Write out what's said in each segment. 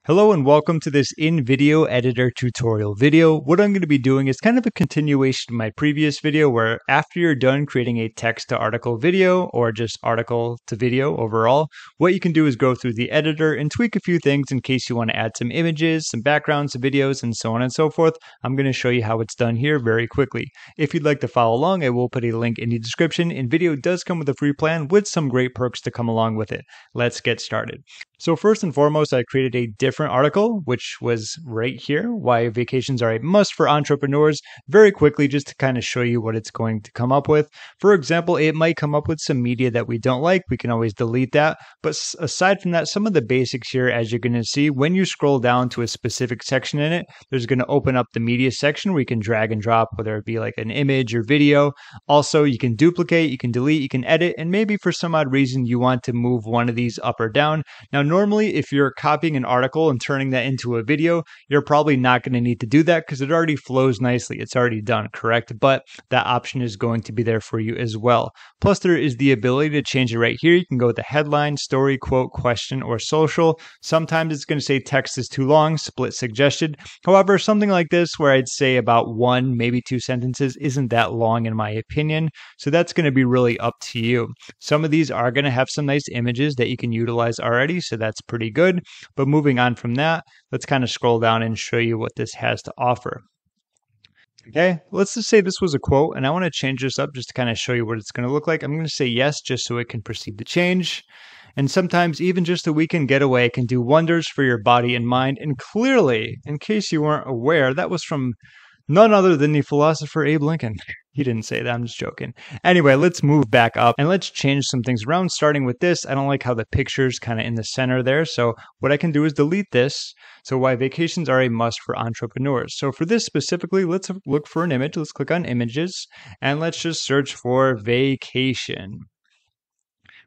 Hello and welcome to this InVideo editor tutorial video. What I'm going to be doing is kind of a continuation of my previous video where after you're done creating a text to article video or just article to video overall, what you can do is go through the editor and tweak a few things in case you want to add some images, some backgrounds, some videos, and so on and so forth. I'm going to show you how it's done here very quickly. If you'd like to follow along, I will put a link in the description. InVideo does come with a free plan with some great perks to come along with it. Let's get started. So first and foremost, I created a different article, which was right here, why vacations are a must for entrepreneurs, very quickly just to kind of show you what it's going to come up with. For example, it might come up with some media that we don't like. We can always delete that. But aside from that, some of the basics here, as you're going to see, when you scroll down to a specific section in it, there's going to open up the media section where you can drag and drop, whether it be like an image or video. Also, you can duplicate, you can delete, you can edit, and maybe for some odd reason you want to move one of these up or down. Now, normally, if you're copying an article and turning that into a video, you're probably not going to need to do that because it already flows nicely. It's already done, correct? But that option is going to be there for you as well. Plus, there is the ability to change it right here. You can go with the headline, story, quote, question, or social. Sometimes it's going to say text is too long, split suggested. However, something like this where I'd say about one, maybe two sentences isn't that long in my opinion. So that's going to be really up to you. Some of these are going to have some nice images that you can utilize already. So that's pretty good. But moving on from that, let's kind of scroll down and show you what this has to offer. Okay, let's just say this was a quote, and I want to change this up just to kind of show you what it's going to look like. I'm going to say yes, just so it can proceed to change. And sometimes even just a weekend getaway can do wonders for your body and mind. And clearly, in case you weren't aware, that was from none other than the philosopher Abe Lincoln. He didn't say that, I'm just joking. Anyway, let's move back up and let's change some things around, starting with this. I don't like how the picture's kind of in the center there. So what I can do is delete this. So why vacations are a must for entrepreneurs. So for this specifically, let's look for an image. Let's click on images and let's just search for vacation.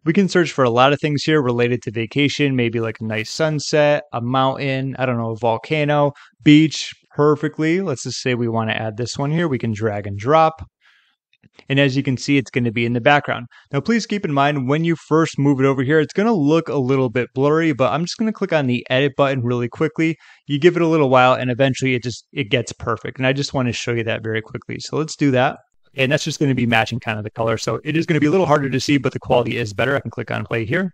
We can search for a lot of things here related to vacation, maybe like a nice sunset, a mountain, I don't know, a volcano, beach, perfectly. Let's just say we want to add this one here. We can drag and drop. And as you can see, it's going to be in the background. Now, please keep in mind when you first move it over here, it's going to look a little bit blurry, but I'm just going to click on the edit button really quickly. You give it a little while and eventually it gets perfect. And I just want to show you that very quickly. So let's do that. And that's just going to be matching kind of the color. So it is going to be a little harder to see, but the quality is better. I can click on play here.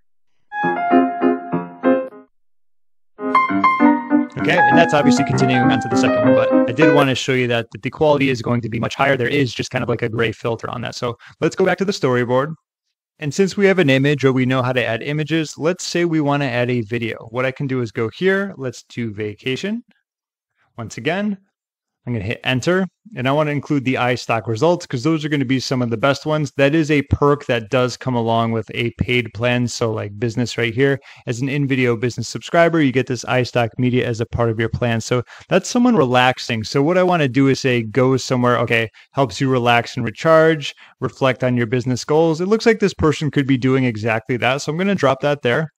Okay, and that's obviously continuing on to the second one, but I did want to show you that the quality is going to be much higher. There is just kind of like a gray filter on that. So let's go back to the storyboard. And since we have an image or we know how to add images, let's say we want to add a video. What I can do is go here. Let's do vacation. Once again, I'm going to hit enter, and I want to include the iStock results because those are going to be some of the best ones. That is a perk that does come along with a paid plan. So like business right here, as an InVideo business subscriber, you get this iStock media as a part of your plan. So that's someone relaxing. So what I want to do is say, go somewhere, okay, helps you relax and recharge, reflect on your business goals. It looks like this person could be doing exactly that. So I'm going to drop that there.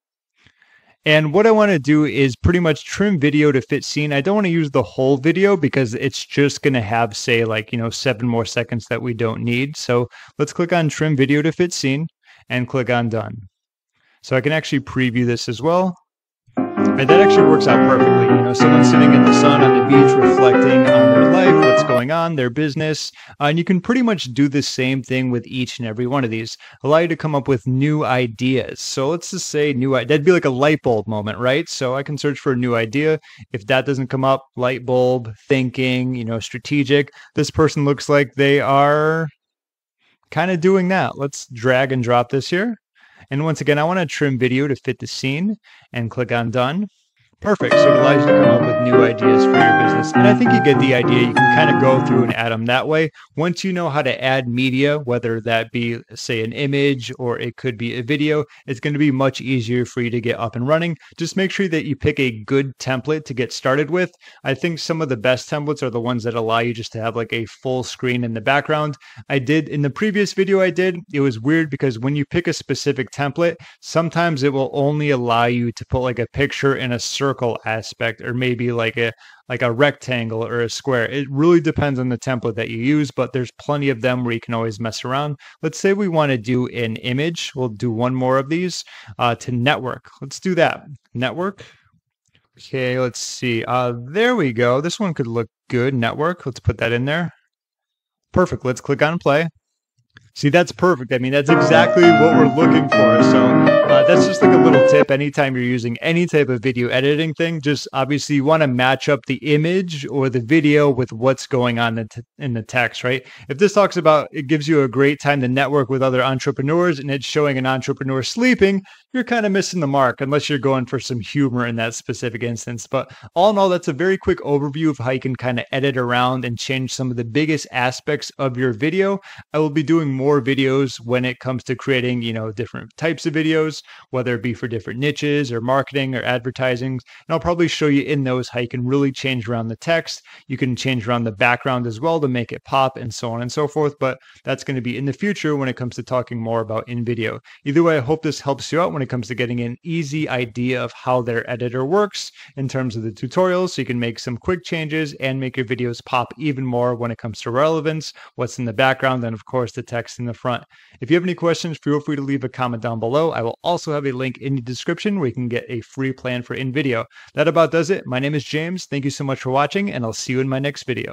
And what I want to do is pretty much trim video to fit scene. I don't want to use the whole video because it's just going to have, say, like, 7 more seconds that we don't need. So let's click on trim video to fit scene and click on done. So I can actually preview this as well. And that actually works out perfectly. Someone sitting in the sun on the beach reflecting on their life, what's going on, their business. And you can pretty much do the same thing with each and every one of these. Allow you to come up with new ideas. So let's just say that'd be like a light bulb moment, right? So I can search for a new idea. If that doesn't come up, light bulb, thinking, strategic. This person looks like they are kind of doing that. Let's drag and drop this here. And once again, I want to trim video to fit the scene and click on done. Perfect. So it allows you to come up with new ideas for your business. And I think you get the idea. You can kind of go through and add them that way. Once you know how to add media, whether that be, say, an image or it could be a video, it's going to be much easier for you to get up and running. Just make sure that you pick a good template to get started with. I think some of the best templates are the ones that allow you just to have like a full screen in the background. In the previous video it was weird because when you pick a specific template, sometimes it will only allow you to put like a picture in a circle aspect or maybe like a rectangle or a square. It really depends on the template that you use, but there's plenty of them where you can always mess around. Let's say we want to do an image. We'll do one more of these to network. Let's do that. Network. Okay, let's see. There we go. This one could look good. Network. Let's put that in there. Perfect. Let's click on play. See, that's perfect. I mean, that's exactly what we're looking for. So that's just like a little tip. Anytime you're using any type of video editing thing, just obviously you want to match up the image or the video with what's going on in the text, right? If this talks about, it gives you a great time to network with other entrepreneurs and it's showing an entrepreneur sleeping, you're kind of missing the mark unless you're going for some humor in that specific instance. But all in all, that's a very quick overview of how you can kind of edit around and change some of the biggest aspects of your video. I will be doing more videos when it comes to creating, different types of videos, whether it be for different niches or marketing or advertising. And I'll probably show you in those how you can really change around the text. You can change around the background as well to make it pop and so on and so forth. But that's going to be in the future when it comes to talking more about InVideo. Either way, I hope this helps you out when it comes to getting an easy idea of how their editor works in terms of the tutorials, so you can make some quick changes and make your videos pop even more when it comes to relevance, what's in the background, and of course the text in the front. If you have any questions, feel free to leave a comment down below. I will also have a link in the description where you can get a free plan for InVideo. That about does it. My name is James. Thank you so much for watching, and I'll see you in my next video.